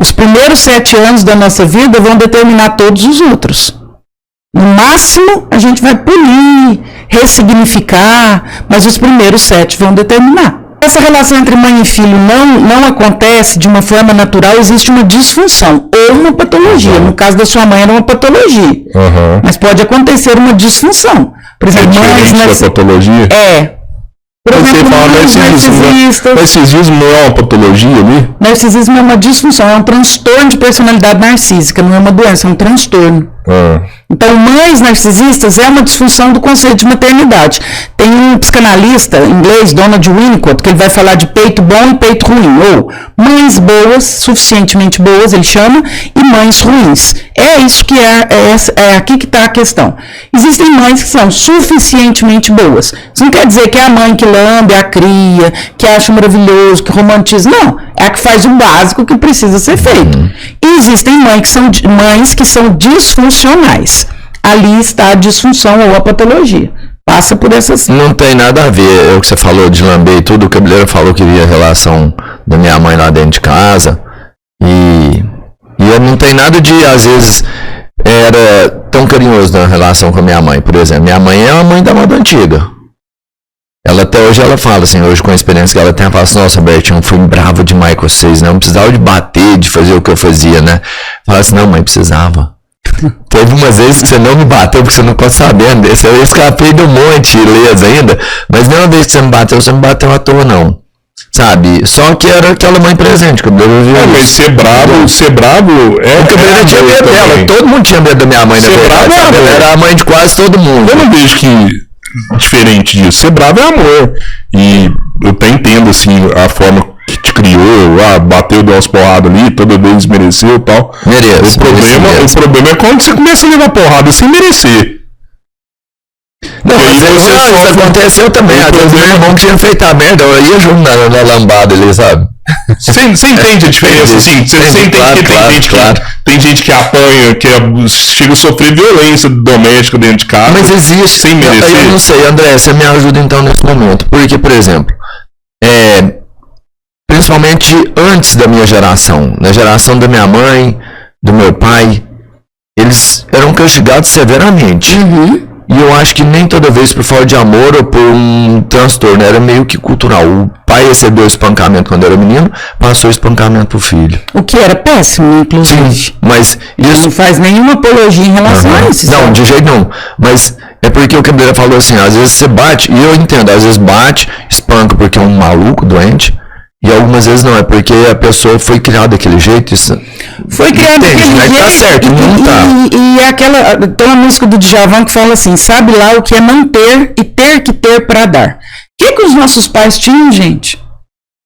Os primeiros 7 anos da nossa vida vão determinar todos os outros. No máximo, a gente vai polir, ressignificar, mas os primeiros 7 vão determinar. Essa relação entre mãe e filho não acontece de uma forma natural, existe uma disfunção ou uma patologia. No caso da sua mãe era uma patologia, mas pode acontecer uma disfunção. Por exemplo, da patologia? Por exemplo, narcisismo não é uma patologia ali? Narcisismo é uma disfunção, é um transtorno de personalidade narcísica, não é uma doença, é um transtorno. Então, mães narcisistas é uma disfunção do conceito de maternidade. Tem um psicanalista inglês, Donald Winnicott, que ele vai falar de peito bom e peito ruim, ou mães boas, suficientemente boas, ele chama, e mães ruins. É isso que é aqui que está a questão. Existem mães que são suficientemente boas. Isso não quer dizer que é a mãe que lambe a cria, que acha maravilhoso, que romantiza. Não, é a que faz o básico que precisa ser feito. E existem mães que são disfuncionais. Ali está a disfunção ou a patologia. Passa por essas... Não tem nada a ver, é o que você falou de lamber e tudo, o Cabeleira falou que via a relação da minha mãe lá dentro de casa, e não tem nada de, às vezes, era tão carinhoso na relação com a minha mãe, por exemplo. Minha mãe é uma mãe da moda antiga. Ela até hoje, ela fala assim, hoje com a experiência que ela tem, ela fala assim, nossa, Bertinho, eu fui bravo demais com vocês, né? Não precisava de bater, de fazer o que eu fazia, né? Fala assim, não, mãe, precisava. Teve umas vezes que você não me bateu porque você não ficou sabendo. Eu escapei de um monte de leis ainda, mas nenhuma vez que você me bateu à toa, não. Sabe? Só que era aquela mãe presente, que eu mas ser bravo é... O Cabeleira tinha medo dela, todo mundo tinha medo da minha mãe, na verdade. Ela era a mãe de quase todo mundo. Eu não vejo que diferente disso. Ser bravo é amor. E eu até entendo, assim, a forma que te criou, bateu, deu umas porradas ali, toda vez mereceu e tal. Merece. O problema é quando você começa a levar porrada sem merecer. Não, mas isso aconteceu também. Às vezes meu irmão tinha feito a merda, eu ia junto na lambada ali, sabe? Você entende a diferença, assim? Você entende que tem gente que apanha, que chega a sofrer violência doméstica dentro de casa. Mas existe. Sem merecer. Eu não sei, André, você me ajuda então nesse momento. Porque, por exemplo, principalmente antes da minha geração, na geração da minha mãe, do meu pai, eles eram castigados severamente. E eu acho que nem toda vez por falta de amor ou por um transtorno, era meio que cultural. O pai recebeu espancamento quando era menino, passou espancamento pro filho. O que era péssimo, inclusive. Sim, mas isso... Não faz nenhuma apologia em relação a isso. Não, de jeito nenhum. Mas é porque o Cabeleira falou assim, às vezes você bate, e eu entendo, às vezes bate, espanca porque é um maluco, doente, e algumas vezes não, é porque a pessoa foi criada daquele jeito. Isso... Foi criada daquele jeito. Tá certo, não tá. E aquela, tem uma música do Djavan que fala assim, sabe lá o que é não ter e ter que ter para dar. O que os nossos pais tinham, gente?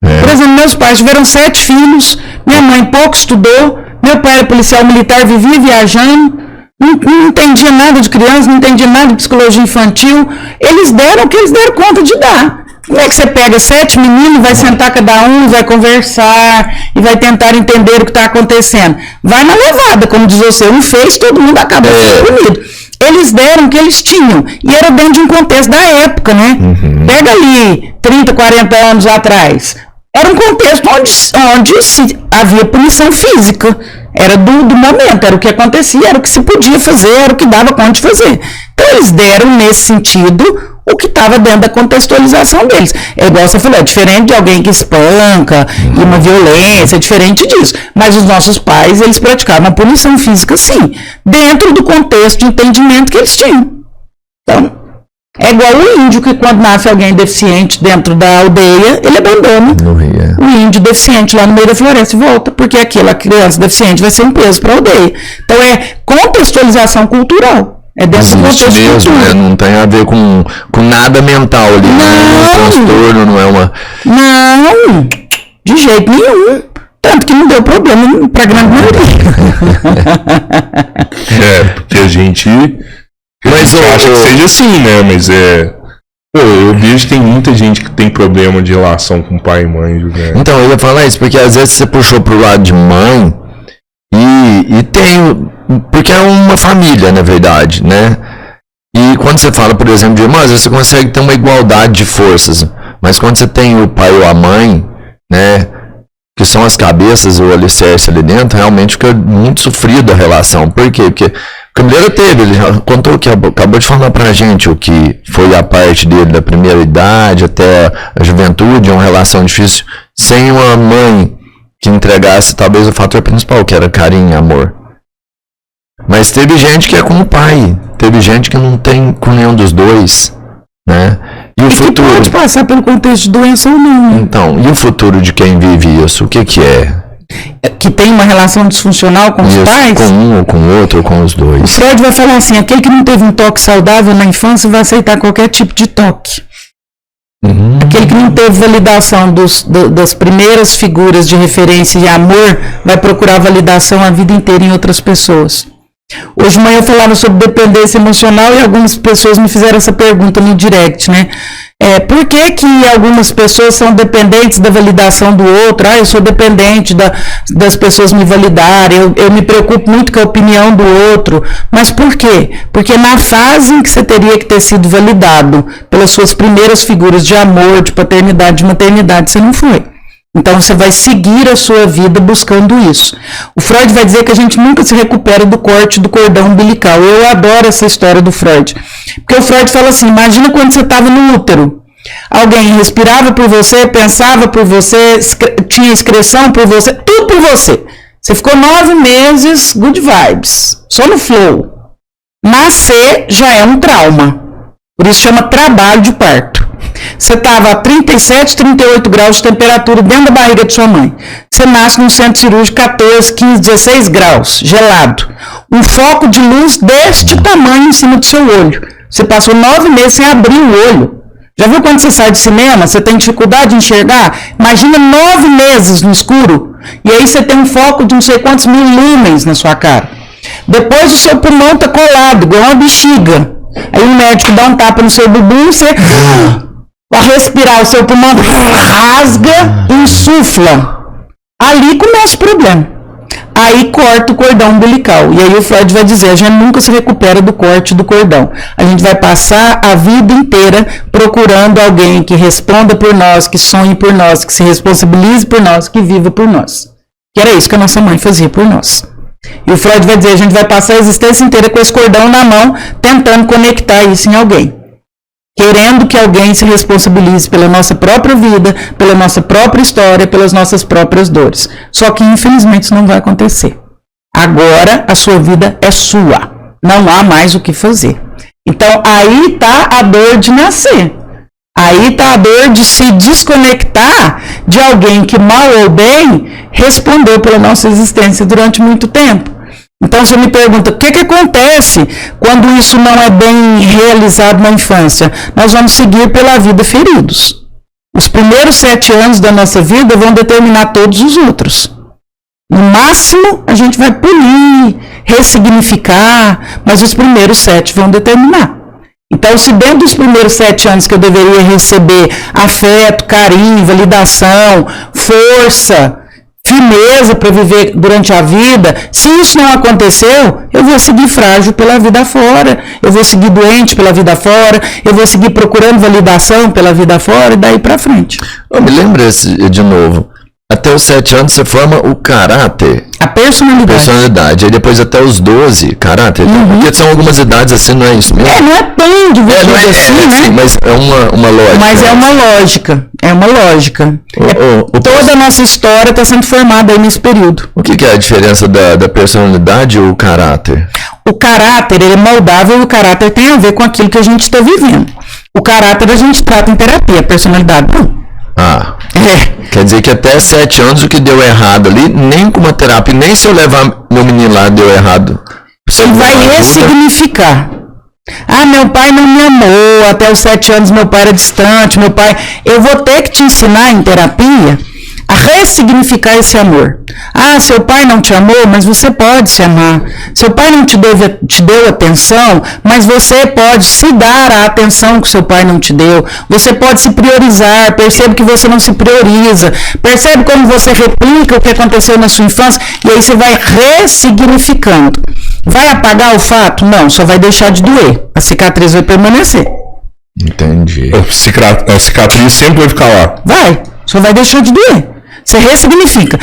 Por exemplo, meus pais tiveram 7 filhos, minha mãe pouco estudou, meu pai era policial militar, vivia viajando, não entendia nada de criança, não entendia nada de psicologia infantil. Eles deram o que eles deram conta de dar. Como é que você pega 7 meninos, vai sentar cada um, vai conversar e vai tentar entender o que está acontecendo? Vai na levada, como diz você, um fez, todo mundo acaba sendo punido. Eles deram o que eles tinham, e era dentro de um contexto da época, né? Pega ali 30, 40 anos atrás, era um contexto onde havia punição física, era do momento, era o que acontecia, era o que se podia fazer, era o que dava conta de fazer. Então eles deram nesse sentido o que estava dentro da contextualização deles. É igual você falou, é diferente de alguém que espanca e uma violência, é diferente disso. Mas os nossos pais, eles praticavam a punição física, sim, dentro do contexto de entendimento que eles tinham. Então, é igual o índio que quando nasce alguém deficiente dentro da aldeia, ele abandona o índio deficiente lá no meio da floresta e volta, porque aquela criança deficiente vai ser um peso para a aldeia. Então, é contextualização cultural. É dentro do contexto mesmo, né? Não tem a ver com nada mental ali. Não é um transtorno, não é uma... Não, de jeito nenhum. Tanto que não deu problema para a grande maioria. Porque a gente acha que seja assim, né? Mas eu vejo que tem muita gente que tem problema de relação com pai e mãe. Né? Então, eu ia falar isso, porque às vezes você puxou pro lado de mãe e tem... Porque é uma família, na verdade, né? E quando você fala, por exemplo, de irmãs, às vezes você consegue ter uma igualdade de forças. Mas quando você tem o pai ou a mãe, né? que são as cabeças, o alicerce ali dentro, realmente fica muito sofrido a relação. Por quê? Porque o Cabeleira teve, ele já contou que acabou de falar pra gente o que foi a parte dele da primeira idade até a juventude, uma relação difícil, sem uma mãe que entregasse talvez o fator principal, que era carinho e amor. Mas teve gente que é com o pai, teve gente que não tem com nenhum dos dois, né? E o futuro pode passar pelo contexto de doença ou não. Então, e o futuro de quem vive isso? O que é? Que tem uma relação disfuncional com os pais? Com um, ou com o outro, ou com os dois. O Freud vai falar assim, aquele que não teve um toque saudável na infância vai aceitar qualquer tipo de toque. Aquele que não teve validação das primeiras figuras de referência e amor vai procurar validação a vida inteira em outras pessoas. Hoje de manhã eu falava sobre dependência emocional e algumas pessoas me fizeram essa pergunta no direct, né? Por que algumas pessoas são dependentes da validação do outro? Eu sou dependente das pessoas me validarem, eu me preocupo muito com a opinião do outro. Mas por quê? Porque na fase em que você teria que ter sido validado pelas suas primeiras figuras de amor, de paternidade, de maternidade, você não foi. Então você vai seguir a sua vida buscando isso. O Freud vai dizer que a gente nunca se recupera do corte do cordão umbilical. Eu adoro essa história do Freud. Porque o Freud fala assim, imagina quando você estava no útero. Alguém respirava por você, pensava por você, tinha excreção por você, tudo por você. Você ficou 9 meses, good vibes, só no flow. Nascer já é um trauma. Por isso chama trabalho de parto. Você estava a 37, 38 graus de temperatura dentro da barriga de sua mãe. Você nasce num centro cirúrgico 14, 15, 16 graus, gelado. Um foco de luz deste tamanho em cima do seu olho. Você passou 9 meses sem abrir o olho. Já viu quando você sai do cinema, você tem dificuldade de enxergar? Imagina 9 meses no escuro. E aí você tem um foco de não sei quantos mil lumens na sua cara. Depois o seu pulmão está colado, igual uma bexiga. Aí o médico dá um tapa no seu bumbum, você... Para respirar, o seu pulmão rasga e insufla. Ali começa o problema. Aí corta o cordão umbilical. E aí o Freud vai dizer, a gente nunca se recupera do corte do cordão. A gente vai passar a vida inteira procurando alguém que responda por nós, que sonhe por nós, que se responsabilize por nós, que viva por nós. Que era isso que a nossa mãe fazia por nós. E o Freud vai dizer, a gente vai passar a existência inteira com esse cordão na mão, tentando conectar isso em alguém. Querendo que alguém se responsabilize pela nossa própria vida, pela nossa própria história, pelas nossas próprias dores. Só que, infelizmente, isso não vai acontecer. Agora, a sua vida é sua. Não há mais o que fazer. Então, aí está a dor de nascer. Aí está a dor de se desconectar de alguém que, mal ou bem, respondeu pela nossa existência durante muito tempo. Então você me pergunta, o que acontece quando isso não é bem realizado na infância? Nós vamos seguir pela vida feridos. Os primeiros 7 anos da nossa vida vão determinar todos os outros. No máximo, a gente vai polir, ressignificar, mas os primeiros 7 vão determinar. Então, se dentro dos primeiros 7 anos que eu deveria receber afeto, carinho, validação, força, firmeza para viver durante a vida, se isso não aconteceu, eu vou seguir frágil pela vida fora, eu vou seguir doente pela vida fora, eu vou seguir procurando validação pela vida fora e daí para frente. Me lembra de novo, até os 7 anos você forma o caráter. A personalidade. Aí depois até os 12, caráter. Porque são algumas idades assim, não é isso mesmo? Não é tão divertido assim, né? Sim, mas é uma lógica. Mas é uma lógica. É uma lógica. Toda a nossa história está sendo formada aí nesse período. O que é a diferença da personalidade e o caráter? O caráter, ele é moldável e o caráter tem a ver com aquilo que a gente está vivendo. O caráter a gente trata em terapia, a personalidade não. Quer dizer que até 7 anos o que deu errado ali, nem com uma terapia, nem se eu levar meu menino lá deu errado. Ele vai ressignificar. Meu pai não me amou, até os 7 anos meu pai era distante, eu vou ter que te ensinar em terapia a ressignificar esse amor. Seu pai não te amou, mas você pode se amar. Seu pai não te deu atenção, mas você pode se dar a atenção que seu pai não te deu. Você pode se priorizar, percebe que você não se prioriza, percebe como você replica o que aconteceu na sua infância, e aí você vai ressignificando. Vai apagar o fato? Não, só vai deixar de doer. A cicatriz vai permanecer. Entendi. A cicatriz sempre vai ficar lá. Só vai deixar de doer. Você ressignifica.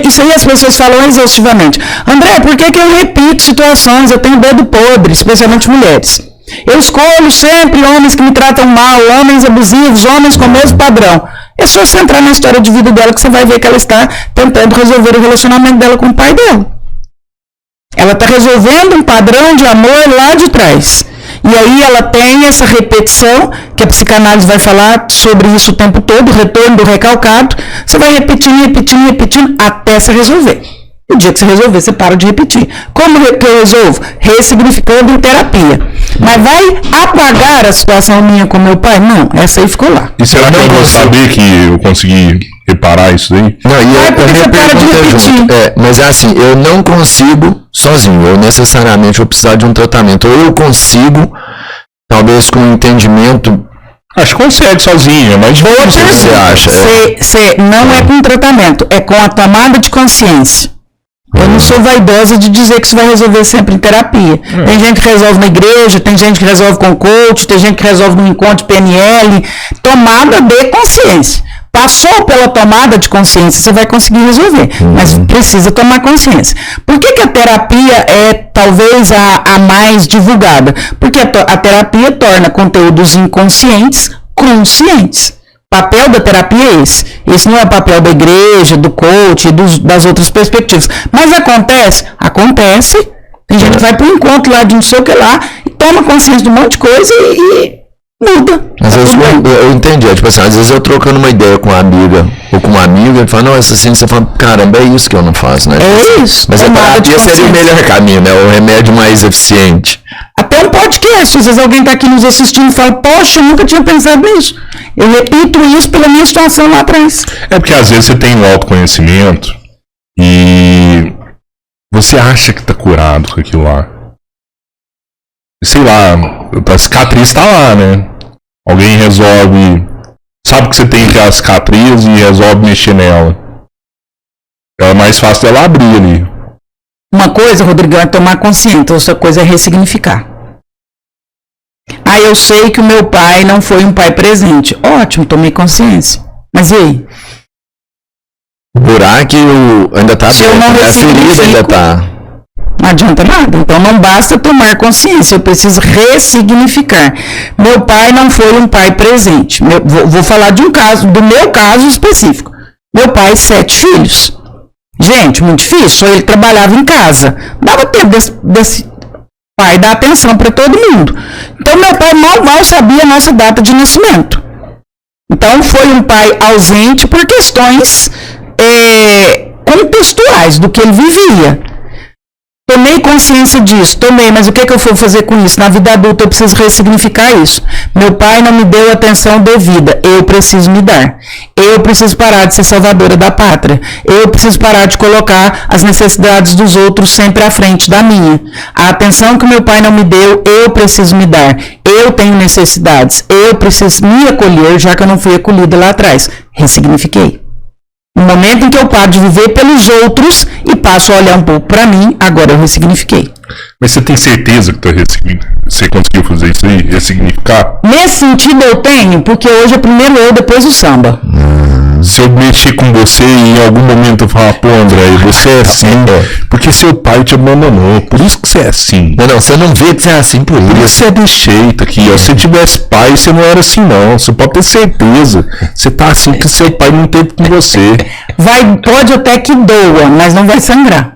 Isso aí as pessoas falam exaustivamente. André, por que eu repito situações? Eu tenho dedo podre, especialmente mulheres. Eu escolho sempre homens que me tratam mal, homens abusivos, homens com o mesmo padrão. É só você entrar na história de vida dela que você vai ver que ela está tentando resolver o relacionamento dela com o pai dela. Ela está resolvendo um padrão de amor lá de trás. E aí ela tem essa repetição, que a psicanálise vai falar sobre isso o tempo todo, o retorno do recalcado. Você vai repetindo, até você resolver. No dia que você resolver, você para de repetir. Como que eu resolvo? Ressignificando em terapia. Mas vai apagar a situação minha com meu pai? Não, essa aí ficou lá. E será que eu vou saber que eu consegui reparar isso aí? Não, você para de repetir. Mas é assim, eu não consigo sozinho, eu necessariamente vou precisar de um tratamento. Ou eu consigo, talvez com um entendimento... Acho que consegue sozinho, mas difícil. Você acha? Não é com tratamento, é com a tomada de consciência. Eu não sou vaidosa de dizer que isso vai resolver sempre em terapia. Tem gente que resolve na igreja, tem gente que resolve com coach, tem gente que resolve no encontro de PNL. Tomada de consciência. Passou pela tomada de consciência, você vai conseguir resolver. Mas precisa tomar consciência. Por que a terapia é talvez a mais divulgada? Porque a terapia torna conteúdos inconscientes conscientes. O papel da terapia é esse. Esse não é o papel da igreja, do coach, das outras perspectivas. Mas acontece. Tem gente que vai para um encontro lá de não sei o que lá e toma consciência de um monte de coisa e muda. Às vezes eu entendi. Tipo assim, às vezes eu trocando uma ideia com uma amiga ou com um amigo, ele fala, não, essa assim, você fala, caramba, é isso que eu não faço, né? É isso. Mas a terapia seria o melhor caminho, né? O remédio mais eficiente. Até um podcast, às vezes alguém está aqui nos assistindo e fala, poxa, eu nunca tinha pensado nisso. Eu repito isso pela minha situação lá atrás. É porque às vezes você tem um autoconhecimento e você acha que está curado com aquilo lá. Sei lá, a cicatriz está lá, né? Alguém resolve, sabe que você tem aquela cicatriz e resolve mexer nela. É mais fácil dela abrir ali. Uma coisa, Rodrigão, é tomar consciência, outra coisa é ressignificar. Eu sei que o meu pai não foi um pai presente. Ótimo, tomei consciência. Mas e aí? O buraco ainda tá aberto, a ferida ainda tá. Não adianta nada. Então não basta tomar consciência, eu preciso ressignificar. Meu pai não foi um pai presente. Vou falar de um caso, do meu caso específico. Meu pai, 7 filhos. Gente, muito difícil, só ele trabalhava em casa. Dava tempo desse pai dar atenção para todo mundo. Então, meu pai mal sabia a nossa data de nascimento. Então, foi um pai ausente por questões contextuais do que ele vivia. Tomei consciência disso, mas o que eu vou fazer com isso? Na vida adulta eu preciso ressignificar isso. Meu pai não me deu atenção devida, eu preciso me dar. Eu preciso parar de ser salvadora da pátria. Eu preciso parar de colocar as necessidades dos outros sempre à frente da minha. A atenção que meu pai não me deu, eu preciso me dar. Eu tenho necessidades, eu preciso me acolher, já que eu não fui acolhida lá atrás. Ressignifiquei. No momento em que eu paro de viver pelos outros e passo a olhar um pouco para mim, agora eu ressignifiquei. Mas você tem certeza que você conseguiu fazer isso aí, ressignificar? Nesse sentido eu tenho, porque hoje é primeiro eu, depois o samba. Se eu mexer com você e em algum momento eu falar, pô, André, você é assim, porque seu pai te abandonou, por isso que você é assim. Não, você não vê que você é assim por isso. Por isso você é desse jeito aqui, ó. Se tivesse pai, você não era assim não, você pode ter certeza. Você tá assim que seu pai não teve com você. Pode até que doa, mas não vai sangrar.